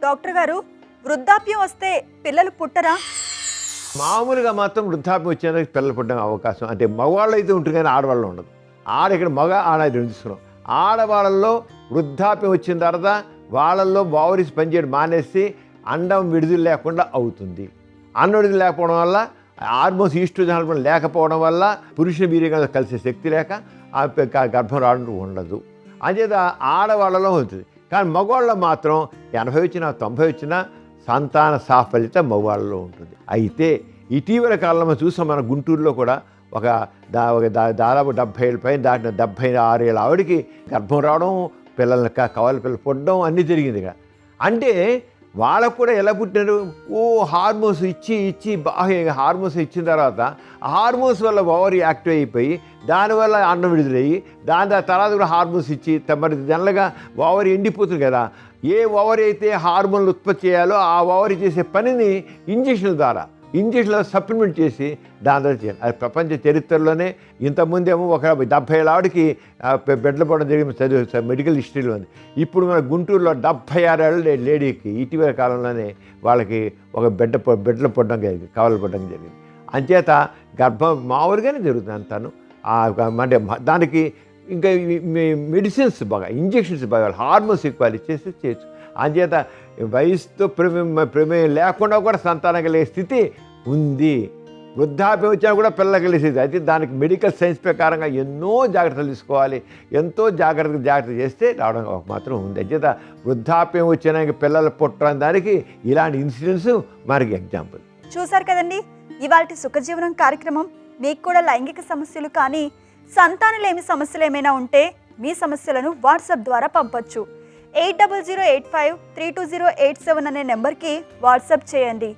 Doctor గారు, వృద్ధాప్యం వస్తే పిల్లలు పుట్టరా? మామూలుగా మాత్రం వృద్ధాప్యం వచ్చేందుకు పిల్లలు పుట్టడం అవకాశం అంటే మగవాళ్ళు అయితే ఉంటుంది కానీ ఆడవాళ్ళు ఉండదు. ఇక్కడ మగ ఆడ తీసుకున్నాం. ఆడవాళ్ళల్లో వృద్ధాప్యం వచ్చిన తర్వాత వాళ్ళల్లో ఓవరీస్ పనిచేయడం మానేసి అండం విడుదల లేకుండా అవుతుంది. అన్నం విడుదల లేకపోవడం వల్ల హార్మోన్స్ ఈస్ట్రోజన్ హార్మోన్ లేకపోవడం వల్ల పురుష వీర్యంగా కలిసే శక్తి లేక గర్భం రావడం ఉండదు. అంచేత ఆడవాళ్ళలో అవుతుంది. కానీ మగవాళ్ళలో మాత్రం 80 వచ్చినా 90 వచ్చినా సంతాన సాఫల్యత మగవాళ్ళలో ఉంటుంది. అయితే ఇటీవల కాలంలో చూసాం మన గుంటూరులో కూడా దాదాపు 70 ఏళ్ళ పైన దాటిన 76 ఏళ్ళ ఆవిడికి గర్భం రావడం, పిల్లల్ని కవల పిల్లలు పుట్టడం అన్నీ జరిగింది. అంటే వాళ్ళకు కూడా ఎలా పుట్టినారు? హార్మోన్స్ ఇచ్చి బాగా హార్మోన్స్ ఇచ్చిన తర్వాత హార్మోన్స్ వల్ల ఓవరీ యాక్టివ్ అయిపోయి దానివల్ల అన్నం విడుదలయ్యి దాని తర్వాత కూడా హార్మోన్స్ ఇచ్చి మరి జనరల్గా ఓవరీ ఎండిపోతుంది కదా. ఏ ఓవరీ అయితే హార్మోన్లు ఉత్పత్తి చేయాలో ఆ ఓవరీ చేసే పనిని ఇంజక్షన్ల సప్లిమెంట్ చేసి దాని ద్వారా చేయాలి. అది ప్రపంచ చరిత్రలోనే ఇంతకుముందేమో ఒక 70 ఏళ్ళ ఆవిడకి బెడ్లు పడడం జరిగింది, చదువు మెడికల్ హిస్టరీలో ఉంది. ఇప్పుడు మన గుంటూరులో 76 ఏళ్ళ లేడీకి ఇటీవల కాలంలోనే వాళ్ళకి ఒక బెడ్లు పడడం జరిగింది, కవలు పడడం జరిగింది. అంచేత గర్భం మామూలుగానే జరుగుతుంది అంతాను. అంటే దానికి ఇంకా మెడిసిన్స్ బాగా ఇంజక్షన్స్ బాగా హార్మోన్స్ ఎక్కువ ఇచ్చేసి చేయొచ్చు. అంచేత వయసుతో ప్రమేయం లేకుండా కూడా సంతానం కలిగే స్థితి ఉంది. వృద్ధాప్యం వచ్చినా కూడా పిల్లలు కలిగే స్థితి. అయితే దానికి మెడికల్ సైన్స్ ప్రకారంగా ఎన్నో జాగ్రత్తలు తీసుకోవాలి. ఎంతో జాగ్రత్త చేస్తే రావడం మాత్రం ఉంది. అంచేత వృద్ధాప్యం వచ్చినా పిల్లలు పుట్టడం దానికి ఇలాంటి ఇన్సిడెంట్స్ మనకి ఎగ్జాంపుల్. చూసారు కదండి, ఇవాల్టి సుఖజీవనం కార్యక్రమం. మీకు కూడా లైంగిక సమస్యలు కానీ సంతానలేమి సమస్యలు ఏమైనా ఉంటే మీ సమస్యలను వాట్సాప్ ద్వారా పంపొచ్చు. 8008532087 అనే నెంబర్కి వాట్సాప్ చేయండి.